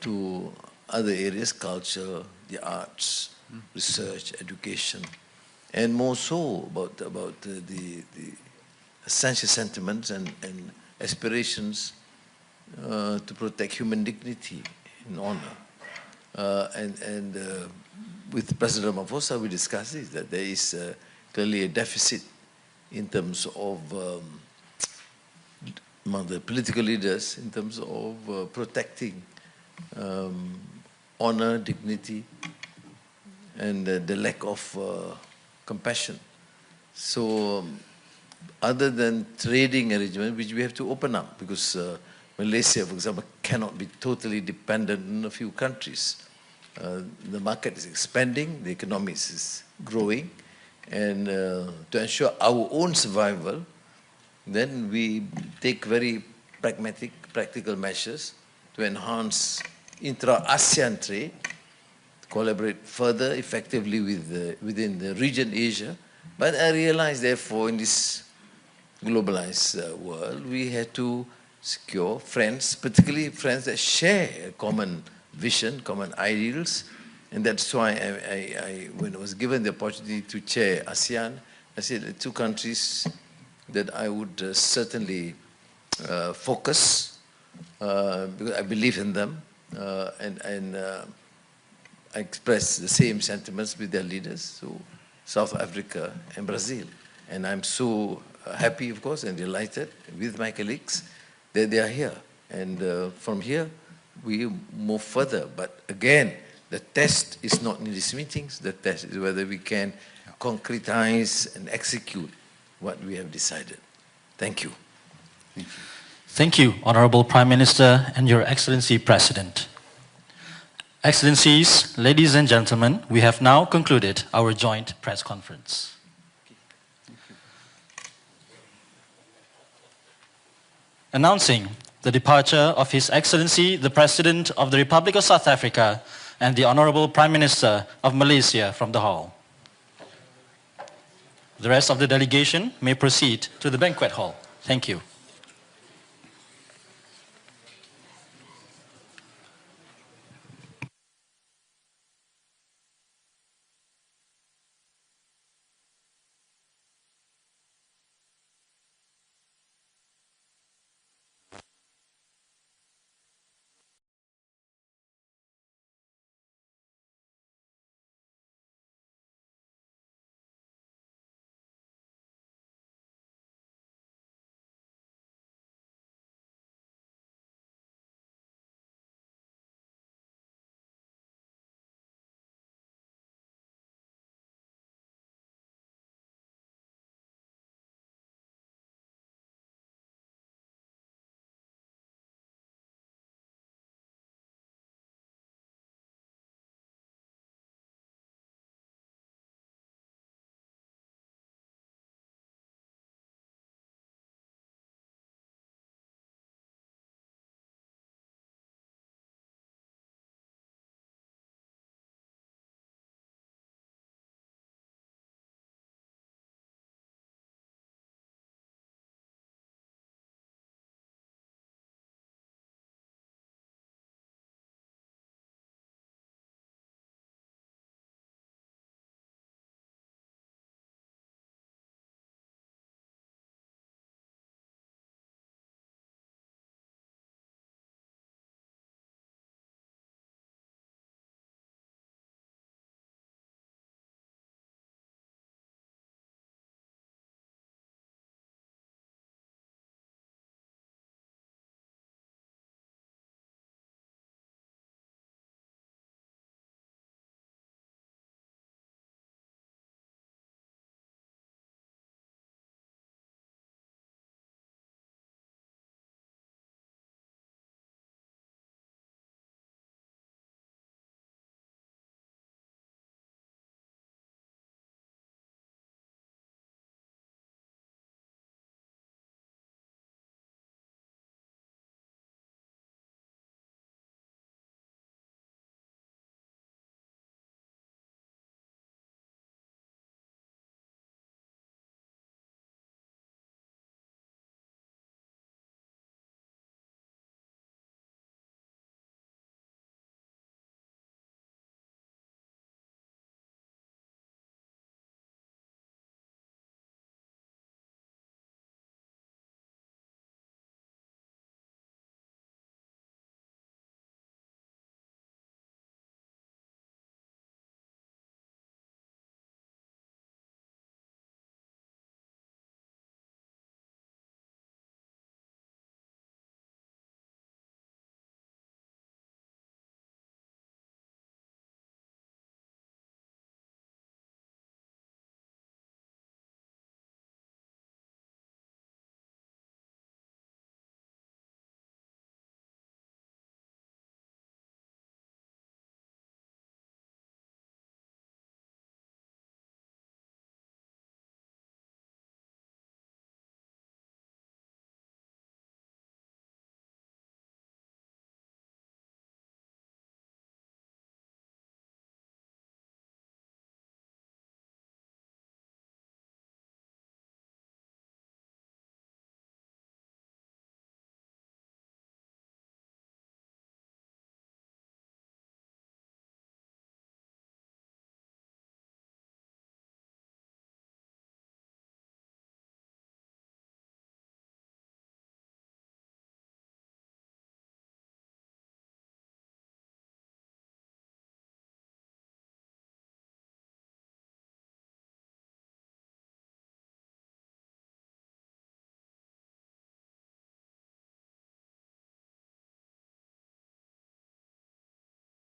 to other areas, culture, the arts, research, education, and more so about the essential sentiments and aspirations to protect human dignity and honor. And with President Ramaphosa, we discussed this, that there is clearly a deficit in terms of among the political leaders, in terms of protecting honor, dignity, and the lack of compassion. So other than trading arrangement, which we have to open up, because Malaysia, for example, cannot be totally dependent on a few countries. The market is expanding, the economy is growing, and to ensure our own survival, then we take very pragmatic, practical measures to enhance intra-ASEAN trade, collaborate further effectively with within the region Asia. But I realize, therefore, in this globalized world, we had to secure friends, particularly friends that share a common vision, common ideals. And that's why when I was given the opportunity to chair ASEAN, I said the two countries that I would certainly focus, because I believe in them, and I express the same sentiments with their leaders, so South Africa and Brazil. And I'm so happy, of course, and delighted with my colleagues that they are here. And from here, we move further. But again, the test is not in these meetings. The test is whether we can concretize and execute what we have decided. Thank you. Thank you. Thank you, Honorable Prime Minister and Your Excellency President. Excellencies, ladies and gentlemen, we have now concluded our joint press conference. Announcing the departure of His Excellency, the President of the Republic of South Africa and the Honorable Prime Minister of Malaysia from the hall. The rest of the delegation may proceed to the banquet hall. Thank you.